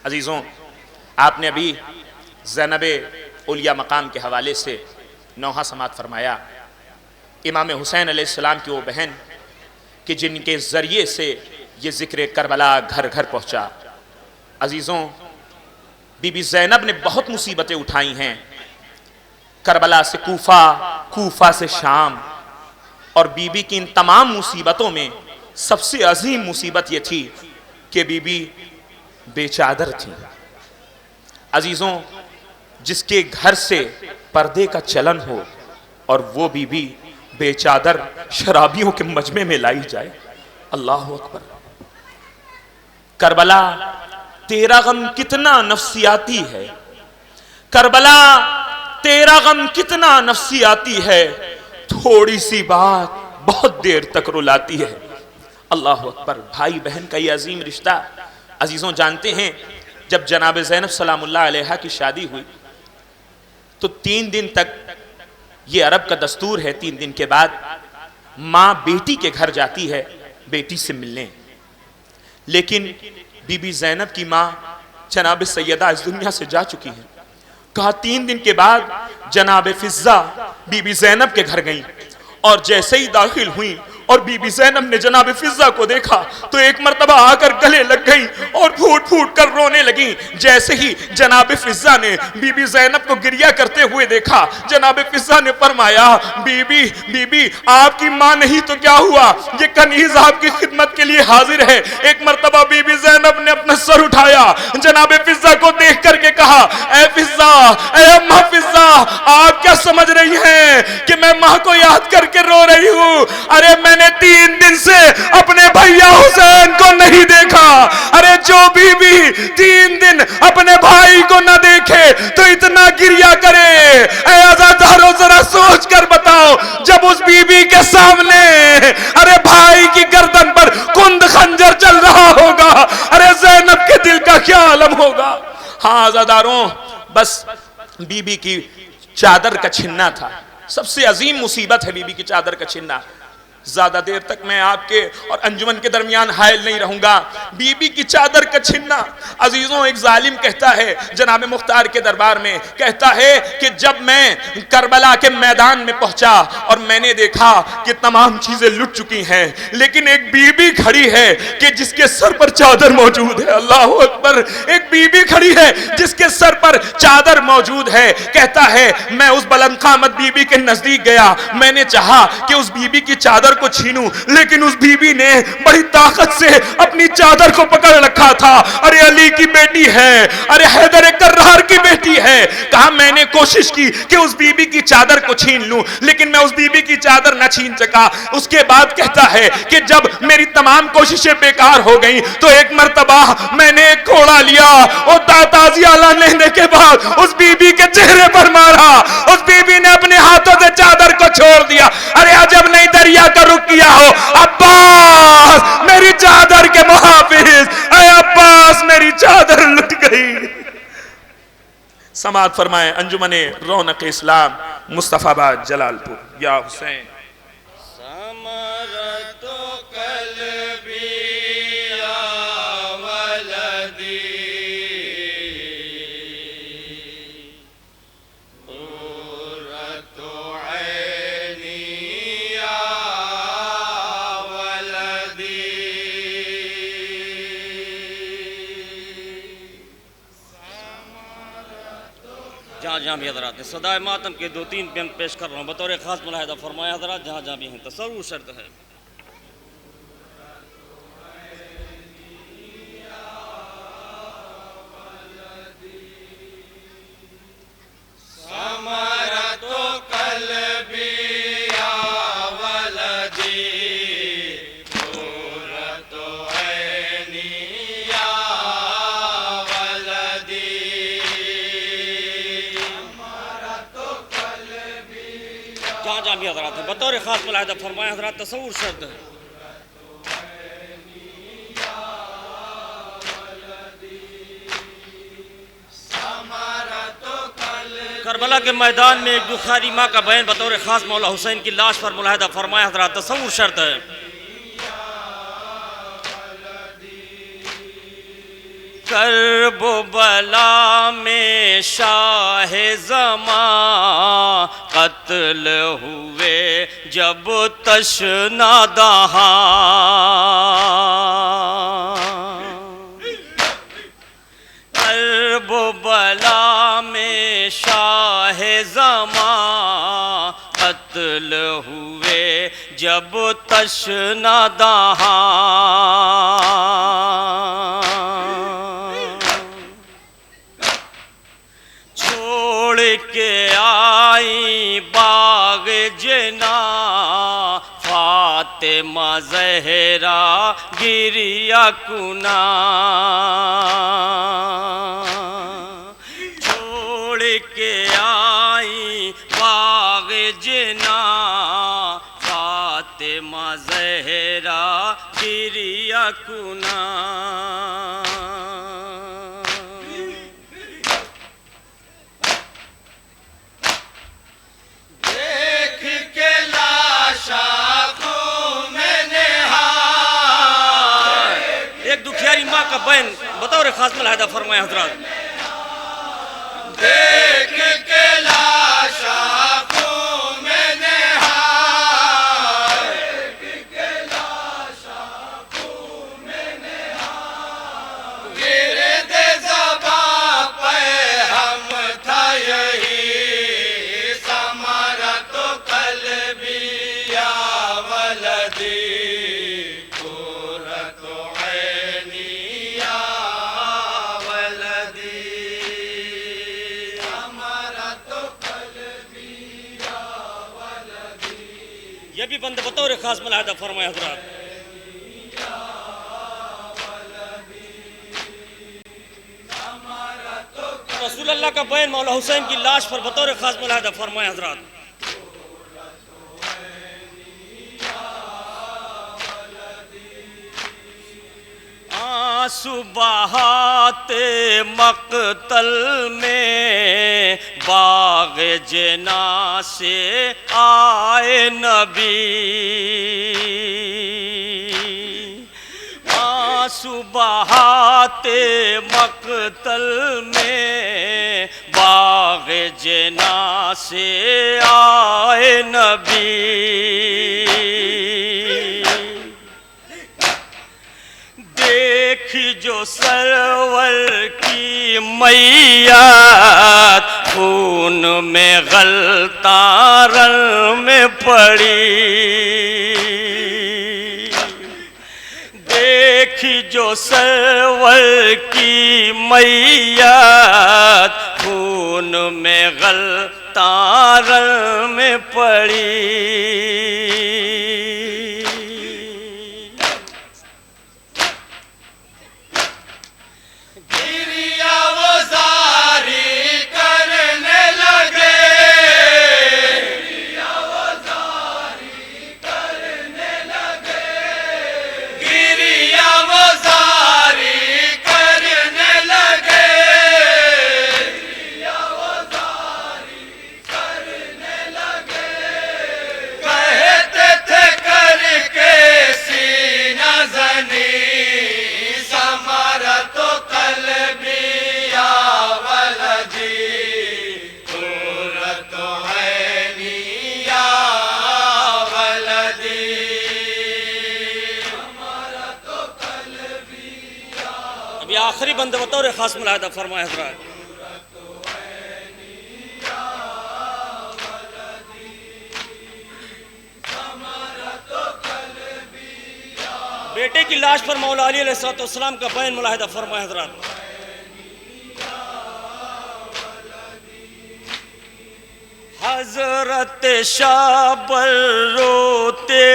عزیزوں، آپ نے ابھی زینب اولیاء مقام کے حوالے سے نوحہ سماعت فرمایا۔ امام حسین علیہ السلام کی وہ بہن کہ جن کے ذریعے سے یہ ذکر کربلا گھر گھر پہنچا۔ عزیزوں، بی بی زینب نے بہت مصیبتیں اٹھائی ہیں، کربلا سے کوفہ، کوفہ سے شام، اور بی بی کی ان تمام مصیبتوں میں سب سے عظیم مصیبت یہ تھی کہ بی بی بے چادر تھی۔ عزیزوں، جس کے گھر سے پردے کا چلن ہو اور وہ بی بی بے چادر شرابیوں کے مجمع میں لائی جائے، اللہ اکبر۔ کربلا تیرا غم کتنا نفسیاتی ہے، کربلا تیرا غم کتنا نفسیاتی ہے، تھوڑی سی بات بہت دیر تک رلاتی ہے، اللہ اکبر۔ بھائی بہن کا یہ عظیم رشتہ، عزیزوں جانتے ہیں جب جناب زینب سلام اللہ علیہا کی شادی ہوئی تو 3 دن تک، یہ عرب کا دستور ہے، 3 دن کے بعد ماں بیٹی کے گھر جاتی ہے بیٹی سے ملنے، لیکن بی بی زینب کی ماں جناب سیدہ اس دنیا سے جا چکی ہیں۔ کہا 3 دن کے بعد جناب فضہ بی بی زینب کے گھر گئیں، اور جیسے ہی داخل ہوئیں اور بی بی زینب نے جناب فضہ کو دیکھا تو ایک مرتبہ آ کر گلے لگ گئیں اور پھوٹ پھوٹ کر رونے لگیں۔ جیسے ہی جناب فضہ نے بی بی زینب کو گریہ کرتے ہوئے دیکھا، جناب فضہ نے فرمایا، بی بی آپ کی ماں نہیں تو کیا ہوا، یہ کنیز آپ کی خدمت کے لیے حاضر ہے۔ ایک مرتبہ بی بی زینب نے اپنا سر اٹھایا، جناب فضہ کو دیکھ کر کے کہا، اے فضہ، اے اماں فضہ، آپ کیا سمجھ رہی ہیں کہ میں ماں کو یاد کر کے رو رہی ہوں؟ ارے میں نے 3 دن سے اپنے بھائیا حسین کو نہیں دیکھا۔ ارے جو بی بی 3 دن اپنے بھائی کو نہ دیکھے تو اتنا گریہ کرے۔ اے عزادارو ذرا سوچ کر بتاؤ، جب اس بی بی کے سامنے ارے بھائی کی گردن پر کند خنجر چل رہا ہوگا، ارے زینب کے دل کا کیا عالم ہوگا۔ ہاں عزاداروں، بس بی بی کی چادر کا چھننا تھا، سب سے عظیم مصیبت ہے بی بی کی چادر کا چھننا۔ زیادہ دیر تک میں آپ کے اور انجمن کے درمیان حائل نہیں رہوں گا۔ بی بی کی چادر کا چھننا، عزیزوں ایک ظالم کہتا ہے جناب مختار کے دربار میں، کہتا ہے کہ جب میں کربلا کے میدان میں پہنچا اور میں نے دیکھا کہ تمام چیزیں لٹ چکی ہیں، لیکن ایک بی بی کھڑی ہے کہ جس کے سر پر چادر موجود ہے، اللہ اکبر۔ ایک بی بی کھڑی ہے جس کے سر پر چادر موجود ہے۔ کہتا ہے میں اس بلند قامت بی بی کے نزدیک گیا، میں نے چاہا کہ اس بی بی کی چادر کو چھینوں، لیکن اس بی بی نے بڑی طاقت سے اپنی چادر کو پکڑ رکھا تھا۔ ارے علی کی بیٹی ہے، ارے حیدر کرار کی بیٹی ہے۔ کہا میں نے کوشش کی کہ اس بی بی کی چادر کو چھین لوں، لیکن میں اس بی بی کی چادر نہ چھین سکا۔ اس کے بعد کہتا ہے کہ جب میری تمام کوششیں بیکار ہو گئیں تو ایک مرتبہ میں نے ایک گھوڑا لیا اور تازیالہ لینے کے بعد اس بی بی کے چہرے پر مارا۔ اس بی بی نے اپنے ہاتھوں سے چادر کو چھوڑ دیا۔ ارے عجب نہیں دریا کا رخ کیا ہو، عباس میری چادر کے محافظ، اے عباس میری چادر لٹ گئی۔ سماعت فرمائیں انجمن رونق اسلام مصطفیٰ آباد جلال پور۔ یا حسین جہاں بھی حضرات صدائے ماتم کے 2-3 بیان پیش کر رہا ہوں، بطور خاص ملاحظہ فرمائے حضرات جہاں بھی ہیں تصور شرط ہے۔ جہاں بھی حضرات ہیں بطور خاص ملاحظہ فرمائے حضرات تصور شرط ہے۔ کربلا کے میدان میں ایک بخاری ماں کا بہن بطور خاص مولا حسین کی لاش پر ملاحظہ فرمائے حضرات تصور شرط ہے۔ کرب و بلا میں شاہ زمان قتل ہوئے جب تشنہ دہاں، کرب و بلا میں شاہ زمان قتل ہوئے جب تشنہ دہاں، چھوڑ کے آئی باغ جنا فاطمہ زہرا گریہ کنا، چھوڑ کے آئی باغ جنا فاطمہ زہرا گریہ کنا، ماں کا بہن بطور خاص ملاحظہ فرمائے حضرات، دیکھ کے لاش آنکھوں میں نہار، دیکھ کے لاش آنکھوں میں نہار، گرد زباں پہ ہم تھا یہی ثمرۃ قلبی یا ولدی، یہ بھی بند بطور خاص ملاحظہ فرمائے حضرات، رسول اللہ کا بہن مولا حسین کی لاش پر بطور خاص ملاحظہ فرمائے حضرات، آنسو بہاتے مقتل میں باغ جنا سے آئے نبی، آنسو بہاتے مقتل میں باغ جنا سے آئے نبی، دیکھ جو سرور کی میت خون میں غلطاں رن میں پڑی، دیکھ جو سرور کی میت خون میں غلطاں رن میں پڑی، ابھی آخری بند بطور خاص ملاحظہ فرمائے حضرات، بیٹے کی لاش پر مولا علی علیہ السلام کا بین ملاحظہ فرمائے حضرات، حضرت شابر روتے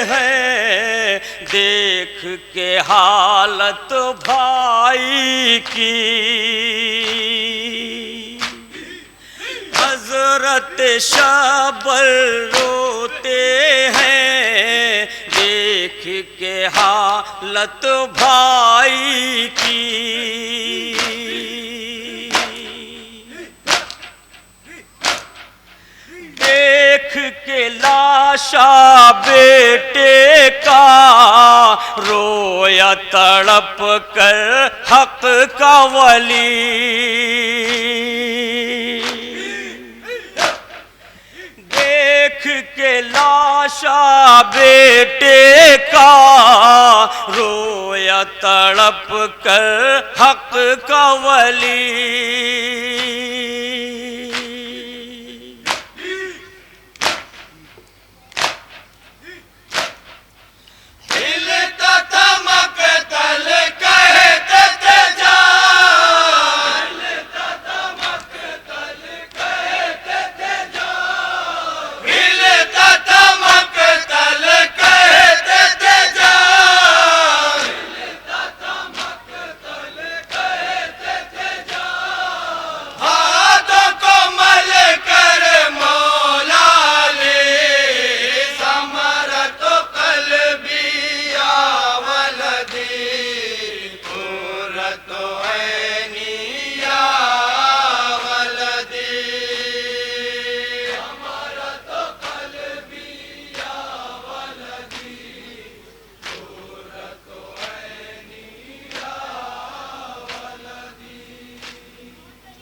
ہیں دیکھ کے حالت بھائی کی، حضرت شابر روتے ہیں دیکھ کے حالت بھائی کی، دیکھ کے لاشا بیٹے کا رویا تڑپ کر حق کا ولی، دیکھ کے لاشا بیٹے کا رویا تڑپ کر حق کا ولی،